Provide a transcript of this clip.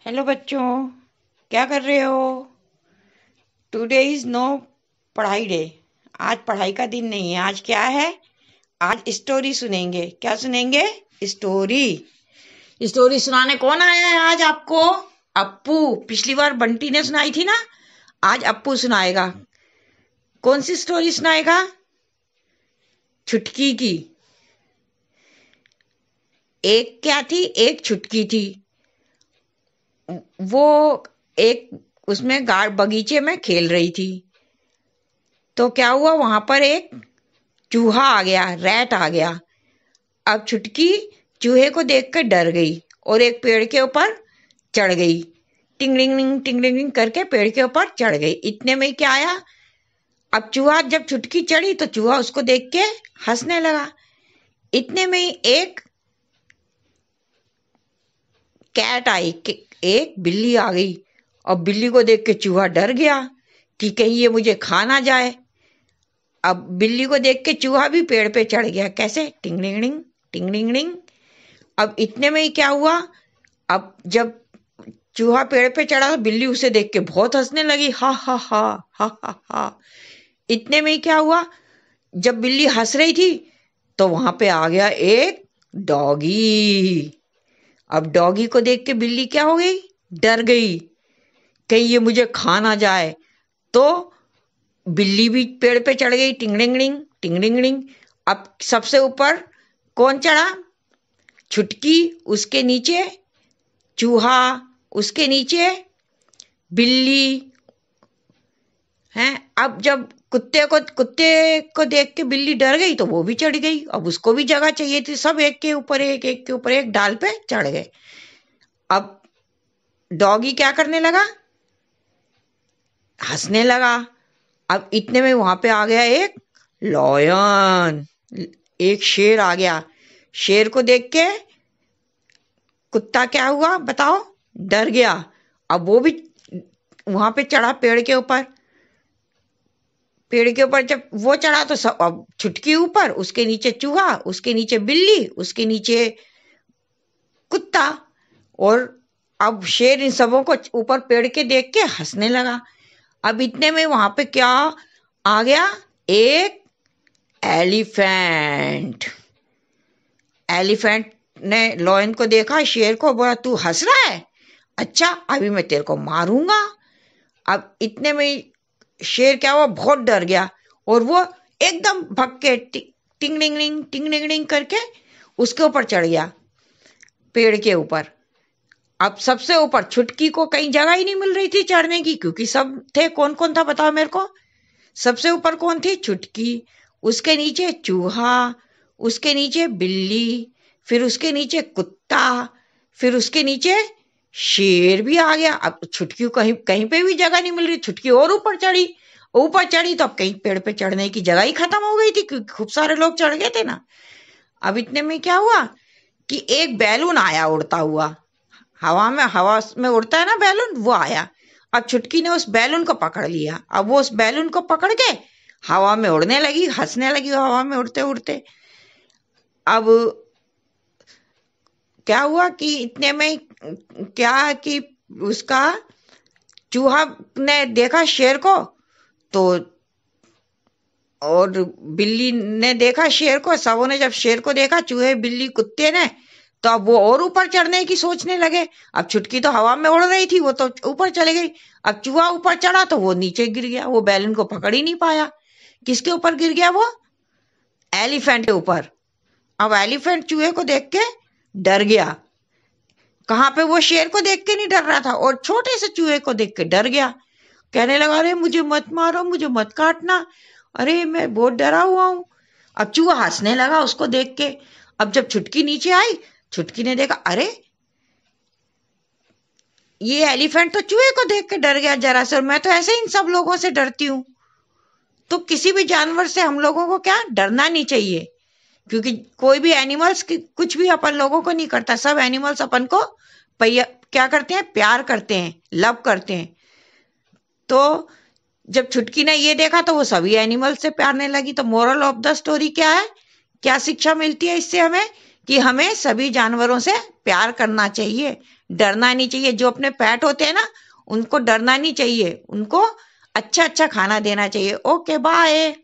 Hello बच्चों, क्या कर रहे हो? टुडे इज नो पढ़ाई डे। आज पढ़ाई का दिन नहीं है। आज क्या है? आज स्टोरी सुनेंगे। क्या सुनेंगे? स्टोरी। स्टोरी सुनाने कौन आया है आज आपको? अप्पू। पिछली बार बंटी ने सुनाई थी ना, आज अप्पू सुनाएगा। कौन सी स्टोरी सुनाएगा? छुटकी की। एक क्या थी? एक छुटकी थी। वो एक उसमें बगीचे में खेल रही थी। तो क्या हुआ, वहां पर एक चूहा आ गया, रैट आ गया। अब छुटकी चूहे को देखकर डर गई और एक पेड़ के ऊपर चढ़ गई। टिंग टिंग करके पेड़ के ऊपर चढ़ गई। इतने में ही क्या आया, अब चूहा जब छुटकी चढ़ी तो चूहा उसको देख के हंसने लगा। इतने में ही एक कैट आई, एक बिल्ली आ गई। और बिल्ली को देख के चूहा डर गया कि कहीं ये मुझे खा ना जाए। अब बिल्ली को देख के चूहा भी पेड़ पे चढ़ गया। कैसे? टिंग टिंग। अब इतने में ही क्या हुआ, अब जब चूहा पेड़ पे चढ़ा तो बिल्ली उसे देख के बहुत हंसने लगी। हा हा हा हा हा हा। इतने में ही क्या हुआ, जब बिल्ली हंस रही थी तो वहां पे आ गया एक डॉगी। अब डॉगी को देख के बिल्ली क्या हो गई? डर गई, कहीं ये मुझे खा ना जाए। तो बिल्ली भी पेड़ पे चढ़ गई। टिंग डिंग। अब सबसे ऊपर कौन चढ़ा? छुटकी, उसके नीचे चूहा, उसके नीचे बिल्ली है। अब जब कुत्ते को देख के बिल्ली डर गई तो वो भी चढ़ गई। अब उसको भी जगह चाहिए थी। सब एक के ऊपर एक डाल पे चढ़ गए। अब डॉगी क्या करने लगा? हंसने लगा। अब इतने में वहां पे आ गया एक लॉयन, एक शेर आ गया। शेर को देख के कुत्ता क्या हुआ बताओ? डर गया। अब वो भी वहां पे चढ़ा पेड़ के ऊपर। पेड़ के ऊपर जब वो चढ़ा तो सब, अब छुटकी ऊपर, उसके नीचे चूहा, उसके नीचे बिल्ली, उसके नीचे कुत्ता। और अब शेर इन सबों को ऊपर पेड़ के देख के हंसने लगा। अब इतने में वहां पे क्या आ गया? एक एलिफेंट। एलिफेंट ने लॉयन को देखा, शेर को, बोला तू हंस रहा है? अच्छा, अभी मैं तेरे को मारूंगा। अब इतने में शेर क्या हुआ, बहुत डर गया और वो एकदम भग के टिंग डिंग करके उसके ऊपर चढ़ गया, पेड़ के ऊपर। अब सबसे ऊपर छुटकी को कहीं जगह ही नहीं मिल रही थी चढ़ने की, क्योंकि सब थे। कौन कौन था बताओ मेरे को? सबसे ऊपर कौन थी? छुटकी, उसके नीचे चूहा, उसके नीचे बिल्ली, फिर उसके नीचे कुत्ता, फिर उसके नीचे शेर भी आ गया। अब छुटकी को कहीं कहीं पे भी जगह नहीं मिल रही। छुटकी और ऊपर चढ़ी तो अब कहीं पेड़ पे चढ़ने की जगह ही खत्म हो गई थी, क्योंकि खूब सारे लोग चढ़ गए थे ना। अब इतने में क्या हुआ कि एक बैलून आया उड़ता हुआ। हवा में उड़ता है ना बैलून, वो आया। अब छुटकी ने उस बैलून को पकड़ लिया। अब वो उस बैलून को पकड़ के हवा में उड़ने लगी, हंसने लगी हवा में उड़ते उड़ते। अब क्या हुआ कि इतने में क्या कि उसका चूहा ने देखा शेर को, तो और बिल्ली ने देखा शेर को। सबों ने जब शेर को देखा, चूहे, बिल्ली, कुत्ते ने, तो अब वो और ऊपर चढ़ने की सोचने लगे। अब छुटकी तो हवा में उड़ रही थी, वो तो ऊपर चली गई। अब चूहा ऊपर चढ़ा तो वो नीचे गिर गया। वो बैलून को पकड़ ही नहीं पाया। किसके ऊपर गिर गया वो? एलिफेंट के ऊपर। अब एलिफेंट चूहे को देख के डर गया। कहाँ पे? वो शेर को देख के नहीं डर रहा था, और छोटे से चूहे को देख के डर गया। कहने लगा, अरे मुझे मत मारो, मुझे मत काटना, अरे मैं बहुत डरा हुआ हूं। अब चूहा हंसने लगा उसको देख के। अब जब छुटकी नीचे आई, छुटकी ने देखा, अरे ये एलिफेंट तो चूहे को देख के डर गया जरा से, और मैं तो ऐसे इन सब लोगों से डरती हूँ। तो किसी भी जानवर से हम लोगों को क्या डरना नहीं चाहिए, क्योंकि कोई भी एनिमल्स कुछ भी अपन लोगों को नहीं करता। सब एनिमल्स अपन को क्या करते हैं? प्यार करते हैं, लव करते हैं। तो जब छुटकी ने ये देखा तो वो सभी एनिमल से प्यारने लगी। तो मोरल ऑफ द स्टोरी क्या है? क्या शिक्षा मिलती है इससे हमें? कि हमें सभी जानवरों से प्यार करना चाहिए। डरना नहीं चाहिए। जो अपने पेट होते हैं ना, उनको डरना नहीं चाहिए, उनको अच्छा अच्छा खाना देना चाहिए। Okay, bye.